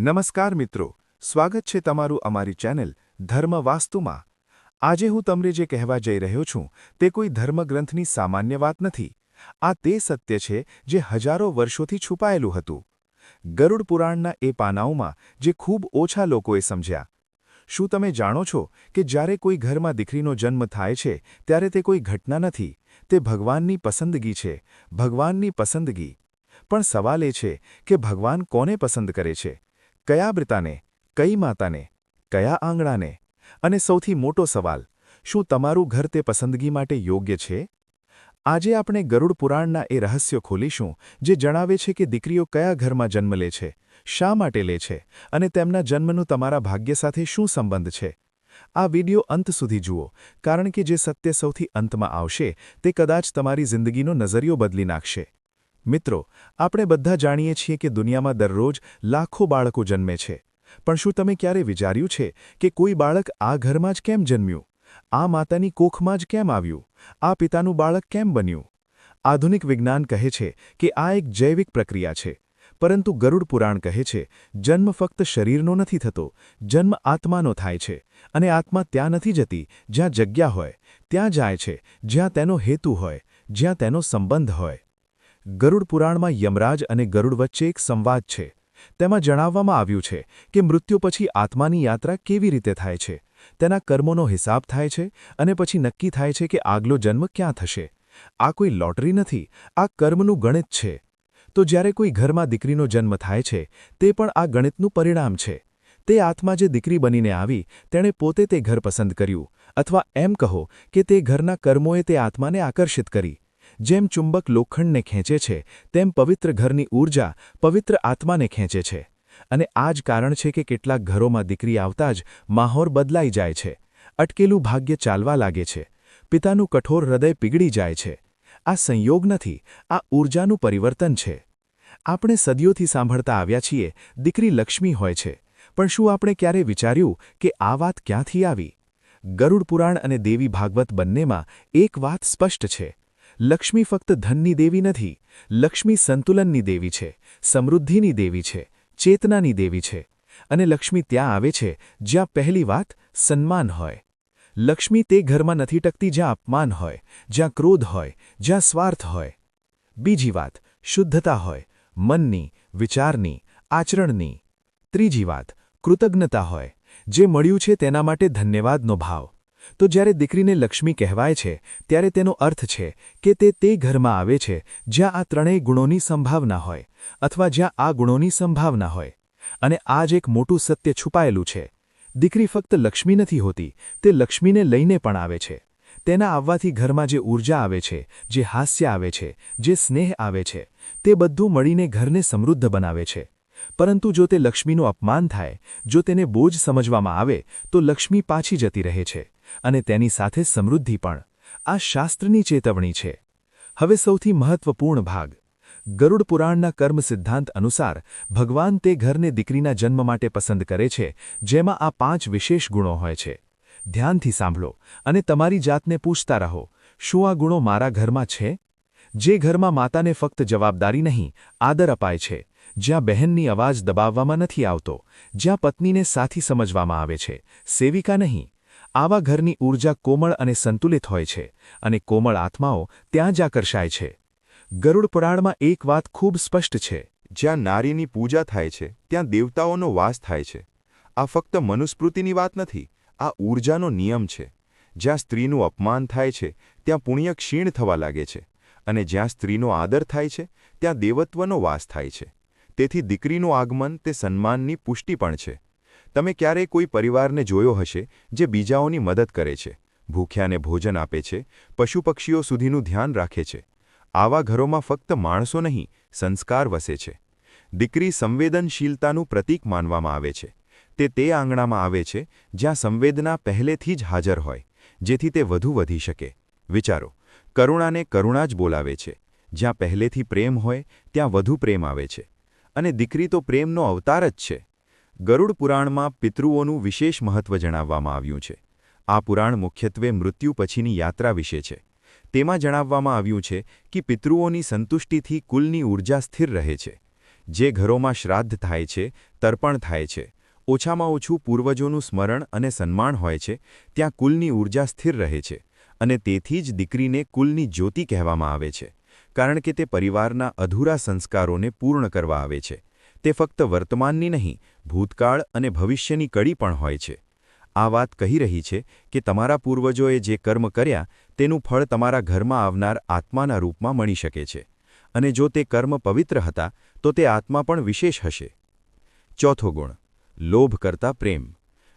નમસ્કાર મિત્રો, સ્વાગત છે તમારું અમારી ચેનલ ધર્મ વાસ્તુમાં। આજે હું તમને જે કહેવા જઈ રહ્યો છું તે કોઈ ધર્મગ્રંથની સામાન્ય વાત નથી। આ તે સત્ય છે જે હજારો વર્ષોથી છુપાયેલું હતું। ગરુડ પુરાણના એ પાનાઓમાં જે ખૂબ ઓછા લોકોએ સમજ્યા। શું તમે જાણો છો કે જ્યારે કોઈ ઘરમાં દીકરીનો જન્મ થાય છે ત્યારે તે કોઈ ઘટના નથી, તે ભગવાનની પસંદગી છે, ભગવાનની પસંદગી। પણ સવાલ એ છે કે ભગવાન કોને પસંદ કરે છે? કયા બ્રતાને, કઈ માતાને, કયા આંગણાને? અને સૌથી મોટો સવાલ, શું તમારું ઘર તે પસંદગી માટે યોગ્ય છે? આજે આપણે ગરુડ પુરાણના એ રહસ્યો ખોલીશું જે જણાવે છે કે દીકરીઓ કયા ઘરમાં જન્મ લે છે, શા માટે લે છે અને તેમના જન્મનું તમારા ભાગ્ય સાથે શું સંબંધ છે। આ વિડિયો અંત સુધી જુઓ, કારણ કે જે સત્ય સૌથી અંતમાં આવશે તે કદાચ તમારી જિંદગીનો નજરિયો બદલી નાખશે। મિત્રો, આપણે બધા જાણીએ છીએ કે દુનિયામાં દરરોજ લાખો બાળકો જન્મે છે, પણ શું તમે ક્યારે વિચાર્યું છે કે કોઈ બાળક આ ઘરમાં જ કેમ જન્મ્યું, આ માતાની કોખમાં જ કેમ આવ્યું, આ પિતાનું બાળક કેમ બન્યું? આધુનિક વિજ્ઞાન કહે છે કે આ એક જૈવિક પ્રક્રિયા છે, પરંતુ ગરુડ પુરાણ કહે છે જન્મ ફક્ત શરીરનો નથી થતો, જન્મ આત્માનો થાય છે, અને આત્મા ત્યાં નથી જતી જ્યાં જગ્યા હોય, ત્યાં જાય છે જ્યાં તેનો હેતુ હોય, જ્યાં તેનો સંબંધ હોય। ગરુડ પુરાણમાં યમરાજ અને ગરુડ વચ્ચે એક સંવાદ છે। તેમાં જણાવવામાં આવ્યું છે કે મૃત્યુ પછી આત્માની યાત્રા કેવી રીતે થાય છે, તેના કર્મોનો હિસાબ થાય છે અને પછી નક્કી થાય છે કે આગલો જન્મ ક્યાં થશે। આ કોઈ લોટરી નથી, આ કર્મનું ગણિત છે। તો જ્યારે કોઈ ઘરમાં દીકરીનો જન્મ થાય છે, તે પણ આ ગણિતનું પરિણામ છે। તે આત્મા જે દીકરી બનીને આવી તેણે પોતે તે ઘર પસંદ કર્યું, અથવા એમ કહો કે તે ઘરના કર્મોએ તે આત્માને આકર્ષિત કરી। જેમ ચુંબક લોખંડને ખેંચે છે તેમ પવિત્ર ઘરની ઊર્જા પવિત્ર આત્માને ખેંચે છે। અને આ જ કારણ છે કે કેટલાક ઘરોમાં દીકરી આવતા જ માહોલ બદલાઈ જાય છે, અટકેલું ભાગ્ય ચાલવા લાગે છે, પિતાનું કઠોર હૃદય પીગળી જાય છે। આ સંયોગ નથી, આ ઊર્જાનું પરિવર્તન છે। આપણે સદીઓથી સાંભળતા આવ્યા છીએ દીકરી લક્ષ્મી હોય છે, પણ શું આપણે ક્યારે વિચાર્યું કે આ વાત ક્યાંથી આવી? ગરુડ પુરાણ અને દેવી ભાગવત બંનેમાં એક વાત સ્પષ્ટ છે। લક્ષ્મી ફક્ત ધનની દેવી નથી, લક્ષ્મી સંતુલનની દેવી છે, સમૃદ્ધિની દેવી છે, ચેતનાની દેવી છે। અને લક્ષ્મી ત્યાં આવે છે જ્યાં પહેલી વાત સન્માન હોય। લક્ષ્મી તે ઘરમાં નથી ટકતી જ્યાં અપમાન હોય, જ્યાં ક્રોધ હોય, જ્યાં સ્વાર્થ હોય। બીજી વાત શુદ્ધતા હોય, મનની, વિચારની, આચરણની। ત્રીજી વાત કૃતજ્ઞતા હોય, જે મળ્યું છે તેના માટે ધન્યવાદનો ભાવ। તો જ્યારે દીકરીને લક્ષ્મી કહેવાય છે ત્યારે તેનો અર્થ છે કે તે ઘરમાં આવે છે જ્યાં આ ત્રણેય ગુણોની સંભાવના હોય, અથવા જ્યાં આ ગુણોની સંભાવના હોય। અને આ જ એક મોટું સત્ય છુપાયેલું છે। દીકરી ફક્ત લક્ષ્મી નથી હોતી, તે લક્ષ્મીને લઈને પણ આવે છે। તેના આવવાથી ઘરમાં જે ઊર્જા આવે છે, જે હાસ્ય આવે છે, જે સ્નેહ આવે છે, તે બધું મળીને ઘરને સમૃદ્ધ બનાવે છે। પરંતુ જો તે લક્ષ્મીનું અપમાન થાય, જો તેને બોજ સમજવામાં આવે, તો લક્ષ્મી પાછી જતી રહે છે, અને તેની સાથે સમૃદ્ધિ પણ। આ શાસ્ત્રની ચેતવણી છે। હવે સૌથી મહત્વપૂર્ણ ભાગ, ગરુડ પુરાણના કર્મ સિદ્ધાંત અનુસાર ભગવાન તે ઘરને દીકરીના જન્મ માટે પસંદ કરે છે જેમાં આ 5 વિશેષ ગુણો હોય છે। ધ્યાનથી સાંભળો અને તમારી જાતને પૂછતા રહો, શું આ ગુણો મારા ઘરમાં છે? જે ઘરમાં માતાને ફક્ત જવાબદારી નહીં, આદર અપાય છે, જ્યાં બહેનની અવાજ દબાવવામાં નથી આવતો, જ્યાં પત્નીને સાથી સમજવામાં આવે છે, સેવિકા નહીં। આવા ઘરની ઊર્જા કોમળ અને સંતુલિત હોય છે, અને કોમળ આત્માઓ ત્યાં જ આકર્ષાય છે। ગરુડ પુરાણમાં એક વાત ખૂબ સ્પષ્ટ છે, જ્યાં નારીની પૂજા થાય છે ત્યાં દેવતાઓનો વાસ થાય છે। આ ફક્ત મનુસ્મૃતિની વાત નથી, આ ઊર્જાનો નિયમ છે। જ્યાં સ્ત્રીનું અપમાન થાય છે ત્યાં પુણ્ય ક્ષીણ થવા લાગે છે, અને જ્યાં સ્ત્રીનો આદર થાય છે ત્યાં દેવત્વનો વાસ થાય છે। તેથી દીકરીનું આગમન તે સન્માનની પુષ્ટિ પણ છે। તમે ક્યારેય કોઈ પરિવારને જોયો હશે જે બીજાઓની મદદ કરે છે, ભૂખ્યાને ભોજન આપે છે, પશુ પક્ષીઓ સુધીનું ધ્યાન રાખે છે। આવા ઘરોમાં ફક્ત માણસો નહીં, સંસ્કાર વસે છે। દીકરી સંવેદનશીલતાનું પ્રતીક માનવામાં આવે છે। તે આંગણામાં આવે છે જ્યાં સંવેદના પહેલેથી જ હાજર હોય, જેથી તે વધુ વધી શકે। વિચારો, કરુણાને કરુણા જ બોલાવે છે। જ્યાં પહેલેથી પ્રેમ હોય ત્યાં વધુ પ્રેમ આવે છે, અને દીકરી તો પ્રેમનો અવતાર જ છે। ગરુડ પુરાણમાં પિતૃઓનું વિશેષ મહત્વ જણાવવામાં આવ્યું છે। આ પુરાણ મુખ્યત્વે મૃત્યુ પછીની યાત્રા વિશે છે। તેમાં જણાવવામાં આવ્યું છે કે પિતૃઓની સંતુષ્ટિથી કુલની ઊર્જા સ્થિર રહે છે। જે ઘરોમાં શ્રાદ્ધ થાય છે, તર્પણ થાય છે, ઓછામાં ઓછું પૂર્વજોનું સ્મરણ અને સન્માન હોય છે, ત્યાં કુલની ઊર્જા સ્થિર રહે છે અને તેથી જ દીકરીને કુલની જ્યોતિ કહેવામાં આવે છે, કારણ કે તે પરિવારના અધૂરા સંસ્કારોને પૂર્ણ કરવા આવે છે. તે ફક્ત વર્તમાનની નહીં, ભૂતકાળ અને ભવિષ્યની કડી પણ હોય છે. આ વાત કહી રહી છે કે તમારા પૂર્વજોએ જે કર્મ કર્યા તેનું ફળ તમારા ઘરમાં આવનાર આત્માના રૂપમાં મળી શકે છે, અને જો તે કર્મ પવિત્ર હતા તો તે આત્મા પણ વિશેષ હશે. ચોથો ગુણ, લોભ કરતા પ્રેમ.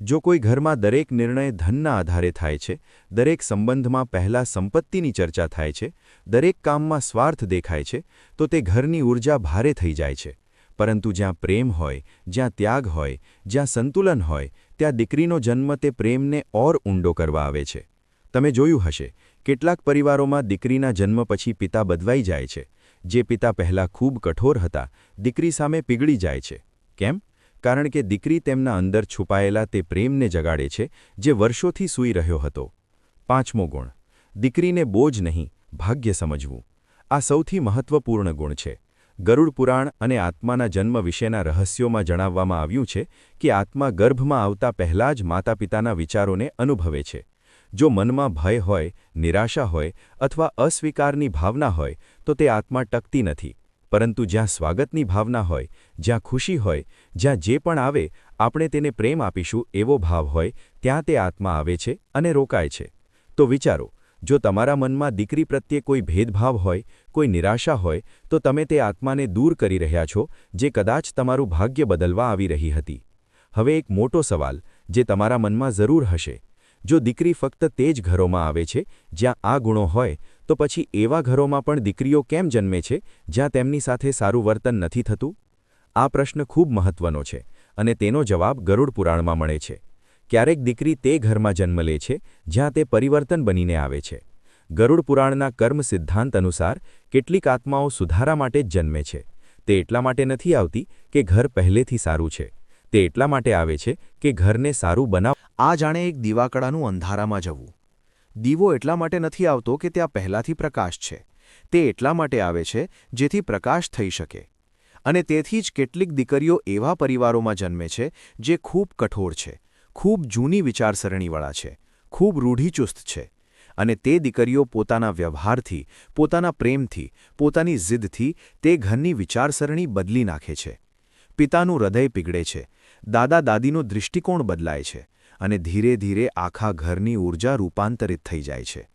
જો કોઈ ઘરમાં દરેક નિર્ણય ધનના આધારે થાય છે, દરેક સંબંધમાં પહેલા સંપત્તિની ચર્ચા થાય છે, દરેક કામમાં સ્વાર્થ દેખાય છે, તો તે ઘરની ઊર્જા ભારે થઈ જાય છે. પરંતુ જ્યાં પ્રેમ હોય, જ્યાં ત્યાગ હોય, જ્યાં સંતુલન હોય, ત્યાં દીકરીનો જન્મ તે પ્રેમને ઓર ઊંડો કરવા આવે છે. તમે જોયું હશે, કેટલાક પરિવારોમાં દીકરીના જન્મ પછી પિતા બદલાઈ જાય છે. જે પિતા પહેલાં ખૂબ કઠોર હતા, દીકરી સામે પીગળી જાય છે. કેમ? કારણ કે દીકરી તેમના અંદર છુપાયેલા તે પ્રેમને જગાડે છે, જે વર્ષોથી સૂઈ રહ્યો હતો. પાંચમો ગુણ, દીકરીને બોજ નહીં, ભાગ્ય સમજવું. આ સૌથી મહત્વપૂર્ણ ગુણ છે. ગરુડ પુરાણ અને આત્માના જન્મ વિશેના રહસ્યોમાં જણાવવામાં આવ્યું છે કે આત્મા ગર્ભમાં આવતા પહેલાં જ માતાપિતાના વિચારોને અનુભવે છે. જો મનમાં ભય હોય, નિરાશા હોય અથવા અસ્વીકારની ભાવના હોય તો તે આત્મા ટકતી નથી. પરંતુ જ્યાં સ્વાગતની ભાવના હોય, જ્યાં ખુશી હોય, જ્યાં જે પણ આવે આપણે તેને પ્રેમ આપીશું એવો ભાવ હોય, ત્યાં તે આત્મા આવે છે અને રોકાય છે. તો વિચારો, જો તમારા મનમાં દીકરી પ્રત્યે કોઈ ભેદભાવ હોય, કોઈ નિરાશા હોય, તો તમે તે આત્માને દૂર કરી રહ્યા છો, જે કદાચ તમારું ભાગ્ય બદલવા આવી રહી હતી. હવે એક મોટો સવાલ, જે તમારા મનમાં જરૂર હશે. જો દીકરી ફક્ત તે જ ઘરોમાં આવે છે જ્યાં આ ગુણો હોય, તો પછી એવા ઘરોમાં પણ દીકરીઓ કેમ જન્મે છે જ્યાં તેમની સાથે સારું વર્તન નથી થતું? આ પ્રશ્ન ખૂબ મહત્વનો છે અને તેનો જવાબ ગરુડ પુરાણમાં મળે છે. ક્યારેક દીકરી તે ઘરમાં જન્મ લે છે જ્યાં તે પરિવર્તન બનીને આવે છે. ગરુડ પુરાણના કર્મ સિદ્ધાંત અનુસાર કેટલીક આત્માઓ સુધારા માટે જ જન્મે છે. તે એટલા માટે નથી આવતી કે ઘર પહેલેથી સારું છે. તે એટલા માટે આવે છે કે ઘરને સારું બનાવ. આ જાણે એક દીવાકડાનું અંધારામાં જવું. દીવો એટલા માટે નથી આવતો કે ત્યાં પહેલાથી પ્રકાશ છે. તે એટલા માટે આવે છે જેથી પ્રકાશ થઈ શકે. અને તેથી જ કેટલીક દીકરીઓ એવા પરિવારોમાં જન્મે છે જે ખૂબ કઠોર છે, ખૂબ જૂની વિચારસરણીવાળા છે, ખૂબ રૂઢિચુસ્ત છે. અને તે દીકરીઓ પોતાના વ્યવહારથી, પોતાના પ્રેમથી, પોતાની જિદ્દથી તે ઘરની વિચારસરણી બદલી નાખે છે. પિતાનું હૃદય પીગળે છે, દાદા-દાદીનો દૃષ્ટિકોણ બદલાય છે, અને ધીરે ધીરે આખા ઘરની ઊર્જા રૂપાંતરિત થઈ જાય છે.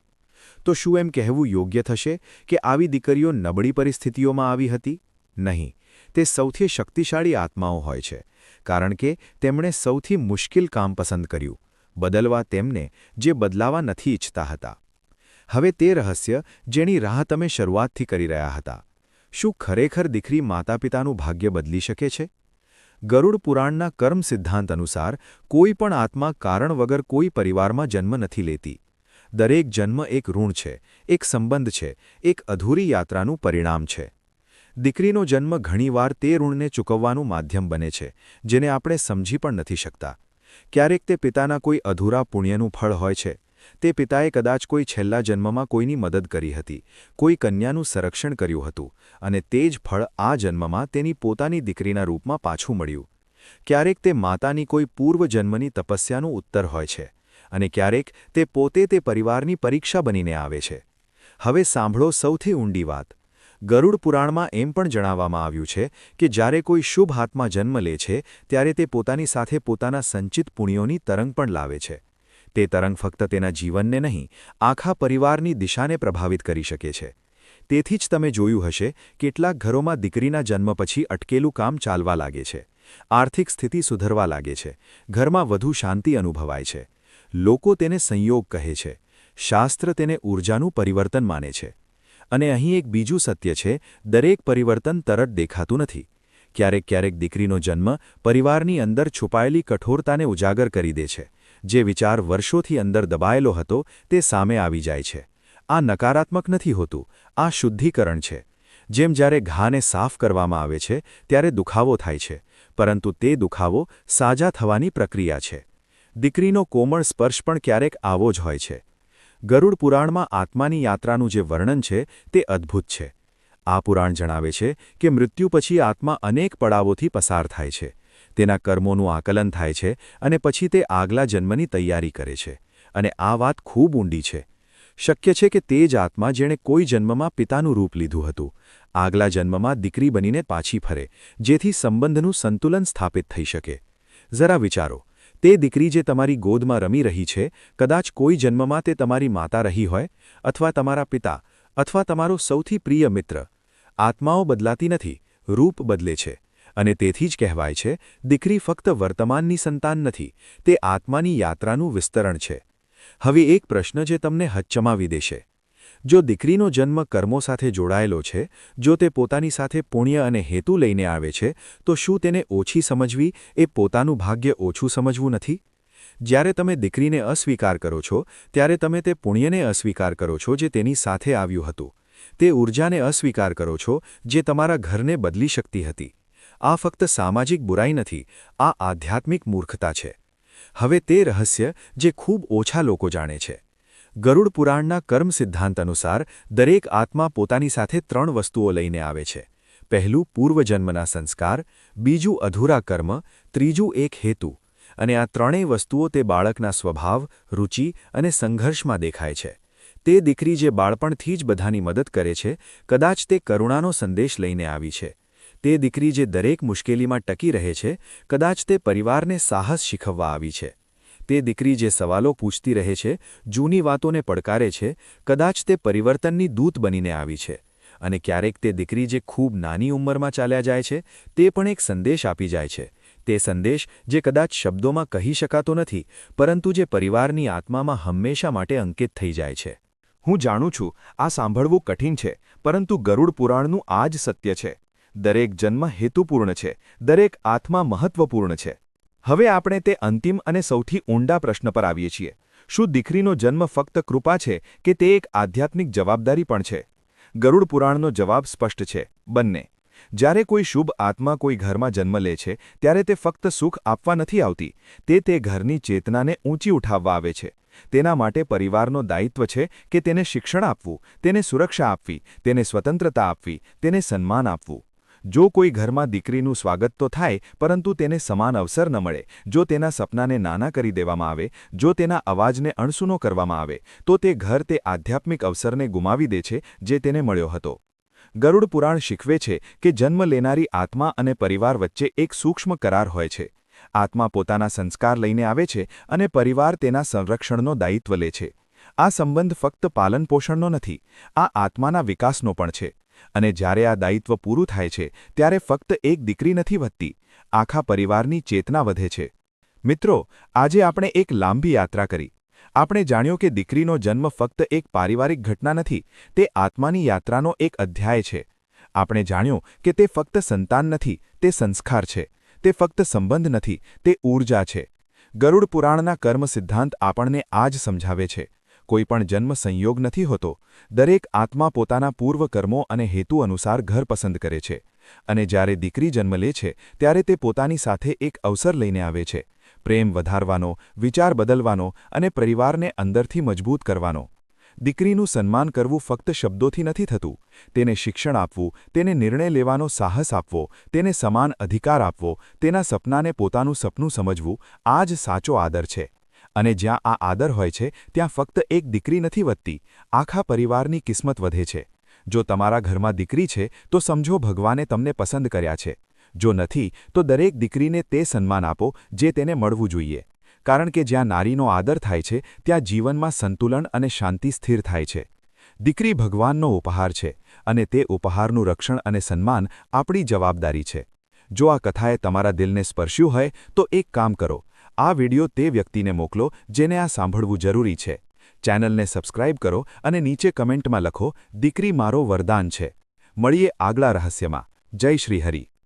તો શું એમ કહેવું યોગ્ય થશે કે આવી દીકરીઓ નબળી પરિસ્થિતિઓમાં આવી હતી? નહીં, તે સૌથી શક્તિશાળી આત્માઓ હોય છે, કારણ કે તેમણે સૌથી મુશ્કેલ કામ પસંદ કર્યું, બદલવા તેમને જે બદલાવા નથી ઈચ્છતા હતા. હવે તે રહસ્ય જેની રાહ તમે શરૂઆતથી કરી રહ્યા હતા. શું ખરેખર દીકરી માતાપિતાનું ભાગ્ય બદલી શકે છે? ગરુડ પુરાણના કર્મ સિદ્ધાંત અનુસાર કોઈ પણ આત્મા કારણ વગર કોઈ પરિવારમાં જન્મ નથી લેતી. દરેક જન્મ એક ઋણ છે, એક સંબંધ છે, એક અધૂરી યાત્રાનું પરિણામ છે. દીકરીનો જન્મ ઘણીવાર તે ઋણને ચૂકવવાનું માધ્યમ બને છે, જેને આપણે સમજી પણ નથી શકતા. ક્યારેક તે પિતાના કોઈ અધૂરા પુણ્યનું ફળ હોય છે. તે પિતાએ કદાચ કોઈ છેલ્લા જન્મમાં કોઈની મદદ કરી હતી, કોઈ કન્યાનું સંરક્ષણ કર્યું હતું, અને તે જ ફળ આ જન્મમાં તેની પોતાની દીકરીના રૂપમાં પાછું મળ્યું. ક્યારેક તે માતાની કોઈ પૂર્વજન્મની તપસ્યાનું ઉત્તર હોય છે, અને ક્યારેક તે પોતે તે પરિવારની પરીક્ષા બનીને આવે છે. હવે સાંભળો સૌથી ઊંડી વાત. ગરુડ પુરાણમાં એમ પણ જણાવવામાં આવ્યું છે કે જ્યારે કોઈ શુભ આત્મા જન્મ લે છે ત્યારે તે પોતાની સાથે પોતાના સંચિત પુણ્યોની તરંગ પણ લાવે છે. તે તરંગ ફક્ત તેના જીવનને નહીં, આખા પરિવારની દિશાને પ્રભાવિત કરી શકે છે. તેથી જ તમે જોયું હશે, કેટલાક ઘરોમાં દીકરીના જન્મ પછી અટકેલું કામ ચાલવા લાગે છે, આર્થિક સ્થિતિ સુધરવા લાગે છે, ઘરમાં વધુ શાંતિ અનુભવાય છે. લોકો તેને સંયોગ કહે છે, શાસ્ત્ર તેને ઊર્જાનું પરિવર્તન માને છે. અને અહીં એક બીજું સત્ય છે, દરેક પરિવર્તન તરત દેખાતું નથી. ક્યારેક ક્યારેક દીકરીનો જન્મ પરિવારની અંદર છુપાયેલી કઠોરતાને ઉજાગર કરી દે છે. જે વિચાર વર્ષોથી અંદર દબાયેલો હતો તે સામે આવી જાય છે. આ નકારાત્મક નથી હોતું, આ શુદ્ધિકરણ છે. જેમ જ્યારે ઘાને સાફ કરવામાં આવે છે ત્યારે દુખાવો થાય છે, પરંતુ તે દુખાવો સાજા થવાની પ્રક્રિયા છે. દીકરીનો કોમળ સ્પર્શ પણ ક્યારેક આવો જ હોય છે. ગરુડ પુરાણમાં આત્માની યાત્રાનું જે વર્ણન છે તે અદ્ભુત છે. આ પુરાણ જણાવે છે કે મૃત્યુ પછી આત્મા અનેક પડાવોથી પસાર થાય છે. તેના કર્મોનું આકલન થાય છે અને પછી તે આગલા જન્મની તૈયારી કરે છે. અને આ વાત ખૂબ ઊંડી છે. શક્ય છે કે તે જ આત્મા જેણે કોઈ જન્મમાં પિતાનું રૂપ લીધું હતું, આગલા જન્મમાં દીકરી બનીને પાછી ફરે, જેથી સંબંધનું સંતુલન સ્થાપિત થઈ શકે. જરા વિચારો, તે દીકરી જે તમારી ગોદમાં રમી રહી છે, કદાચ કોઈ જન્મમાં તે તમારી માતા રહી હોય, અથવા તમારા પિતા, અથવા તમારો સૌથી પ્રિય મિત્ર. આત્માઓ બદલાતી નથી, રૂપ બદલે છે. અને તેથી જ કહેવાય છે, દીકરી ફક્ત વર્તમાનની સંતાન નથી, તે આત્માની યાત્રાનું વિસ્તરણ છે. હવે એક પ્રશ્ન જે તમને હચમચાવી દેશે. જો દીકરીનો જન્મ કર્મો સાથે જોડાયેલો છે, જો તે પોતાની સાથે પુણ્ય અને હેતુ લઈને આવે છે, તો શું તેને ઓછી સમજવી એ પોતાનું ભાગ્ય ઓછું સમજવું નથી? જ્યારે તમે દીકરીને અસ્વીકાર કરો છો, ત્યારે તમે તે પુણ્યને અસ્વીકાર કરો છો જે તેની સાથે આવ્યું હતું. તે ઊર્જાને અસ્વીકાર કરો છો જે તમારા ઘરને બદલી શકતી હતી. આ ફક્ત સામાજિક બુરાઈ નથી, આ આધ્યાત્મિક મૂર્ખતા છે. હવે તે રહસ્ય જે ખૂબ ઓછા લોકો જાણે છે. ગરુડ પુરાણના કર્મ સિદ્ધાંત અનુસાર દરેક આત્મા પોતાની સાથે 3 વસ્તુઓ લઈને આવે છે. પહેલું પૂર્વજન્મના સંસ્કાર, બીજું અધૂરા કર્મ, ત્રીજું એક હેતુ. અને આ ત્રણેય વસ્તુઓ તે બાળકના સ્વભાવ, રુચિ અને સંઘર્ષમાં દેખાય છે. તે દીકરી જે બાળપણથી જ બધાની મદદ કરે છે, કદાચ તે કરુણાનો સંદેશ લઈને આવી છે. તે દીકરી જે દરેક મુશ્કેલીમાં ટકી રહે છે, કદાચ તે પરિવારને સાહસ શીખવવા આવી છે. તે દીકરી જે સવાલો પૂછતી રહે છે, જૂની વાતોને પડકારે છે, કદાચ તે પરિવર્તનની દૂત બનીને આવી છે. અને ક્યારેક તે દીકરી જે ખૂબ નાની ઉંમરમાં ચાલ્યા જાય છે, તે પણ એક સંદેશ આપી જાય છે. તે સંદેશ જે કદાચ શબ્દોમાં કહી શકાતો નથી, પરંતુ જે પરિવારની આત્મામાં હંમેશા માટે અંકિત થઈ જાય છે. હું જાણું છું, આ સાંભળવું કઠિન છે, પરંતુ ગરુડ પુરાણનું આ જ સત્ય છે. દરેક જન્મ હેતુપૂર્ણ છે, દરેક આત્મા મહત્વપૂર્ણ છે. હવે આપણે તે અંતિમ અને સૌથી ઊંડા પ્રશ્ન પર આવીએ છીએ. શું દીકરીનો જન્મ ફક્ત કૃપા છે કે તે એક આધ્યાત્મિક જવાબદારી પણ છે? ગરુડ પુરાણનો જવાબ સ્પષ્ટ છે, બંને. જ્યારે કોઈ શુભ આત્મા કોઈ ઘરમાં જન્મ લે છે, ત્યારે તે ફક્ત સુખ આપવા નથી આવતી, તે ઘરની ચેતનાને ઊંચી ઉઠાવવા આવે છે. તેના માટે પરિવારનો દાયિત્વ છે કે તેને શિક્ષણ આપવું, તેને સુરક્ષા આપવી, તેને સ્વતંત્રતા આપવી, તેને સન્માન આપવું. જો કોઈ ઘરમાં દીકરીનું સ્વાગત તો થાય, પરંતુ તેને સમાન અવસર ન મળે, જો તેના સપનાને નાના કરી દેવામાં આવે, જો તેના અવાજને અણસુનો કરવામાં આવે, તો તે ઘર તે આધ્યાત્મિક અવસરને ગુમાવી દે છે જે તેને મળ્યો હતો. ગરુડ પુરાણ શીખવે છે કે જન્મ લેનારી આત્મા અને પરિવાર વચ્ચે એક સૂક્ષ્મ કરાર હોય છે. આત્મા પોતાના સંસ્કાર લઈને આવે છે અને પરિવાર તેના સંરક્ષણનો દાયિત્વ લે છે. આ સંબંધ ફક્ત પાલનપોષણનો નથી, આ આત્માના વિકાસનો પણ છે. અને જ્યારે આ દાયિત્વ પૂરું થાય છે, ત્યારે ફક્ત એક દીકરી નથી વધતી, આખા પરિવારની ચેતના વધે છે. મિત્રો, આજે આપણે એક લાંબી યાત્રા કરી. આપણે જાણ્યો કે દીકરીનો જન્મ ફક્ત એક પારિવારિક ઘટના નથી, તે આત્માની યાત્રાનો એક અધ્યાય છે. આપણે જાણ્યું કે તે ફક્ત સંતાન નથી, તે સંસ્કાર છે. તે ફક્ત સંબંધ નથી, તે ઊર્જા છે. ગરુડ પુરાણના કર્મ સિદ્ધાંત આપણને આ જ સમજાવે છે. કોઈ પણ જન્મ સંયોગ નથી હોતો. દરેક આત્મા પોતાના પૂર્વ કર્મો અને હેતુ અનુસાર ઘર પસંદ કરે છે. અને જ્યારે દીકરી જન્મ લે છે, ત્યારે તે પોતાની સાથે એક અવસર લઈને આવે છે. પ્રેમ વધારવાનો, વિચાર બદલવાનો અને પરિવારને અંદરથી મજબૂત કરવાનો. દીકરીનું સન્માન કરવું ફક્ત શબ્દોથી નથી થતું. તેને શિક્ષણ આપવું, તેને નિર્ણય લેવાનો સાહસ આપવો, તેને સમાન અધિકાર આપવો, તેના સપનાને પોતાનું સપનું સમજવું, આ જ સાચો આદર છે. અને જ્યાં આ આદર હોય છે, ત્યાં ફક્ત એક દીકરી નથી વધતી, આખા પરિવારની કિસ્મત વધે છે. જો તમારા ઘરમાં દીકરી છે, તો સમજો ભગવાને તમને પસંદ કર્યા છે. જો નથી, તો દરેક દીકરીને તે સન્માન આપો જે તેને મળવું જોઈએ. કારણ કે જ્યાં નારીનો આદર થાય છે, ત્યાં જીવનમાં સંતુલન અને શાંતિ સ્થિર થાય છે. દીકરી ભગવાનનો ઉપહાર છે, અને તે ઉપહારનું રક્ષણ અને સન્માન આપણી જવાબદારી છે. જો આ કથાએ તમારા દિલને સ્પર્શ્યું હોય, તો એક કામ કરો. આ વિડિયો તે વ્યક્તિને મોકલો જેને આ સાંભળવું જરૂરી છે. ચેનલને સબસ્ક્રાઇબ કરો અને નીચે કમેન્ટમાં લખો, દીકરી મારો વરદાન છે. મળીએ આગલા રહસ્યમાં. જય શ્રી હરિ.